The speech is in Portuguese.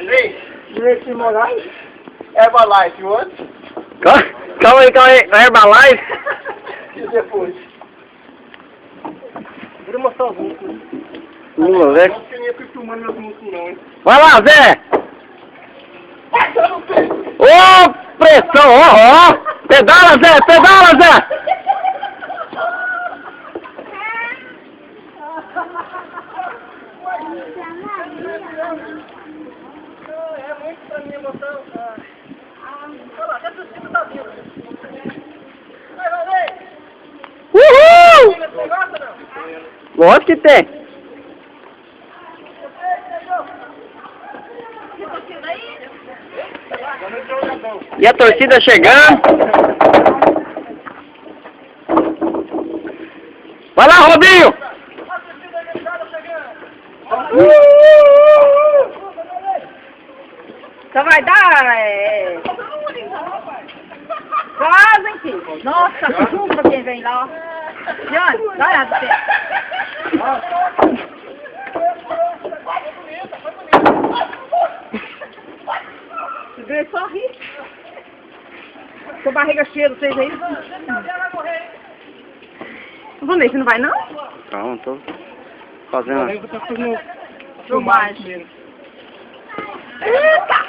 Ei, esse Moraes? Herbalife, o outro? Calma aí, na Herbalife. E depois? Vou mostrar os músculos. Vamos ver. Não tinha nem filmando meus músculos não, hein? Vai lá, Zé! Ô, pressão, ó! Pedala, Zé! Pedala, Zé! É muito pra minha emoção. Olha lá, até o time tá vindo. Vai, Valei! Uhul! Tem esse negócio ou não? Lógico que tem. E a torcida chegando. Vai lá, Robinho! A torcida organizada chegando. Só vai dar, Quase, filho. Nossa, que chuva quem vem lá. Johnny, dá olhada pra você. Você veio só rir. Com a barriga cheia, vocês aí. Vanessa, você não vai não? Calma, tô fazendo. Eu vou estar fazendo Filmagem. mesmo. Eita!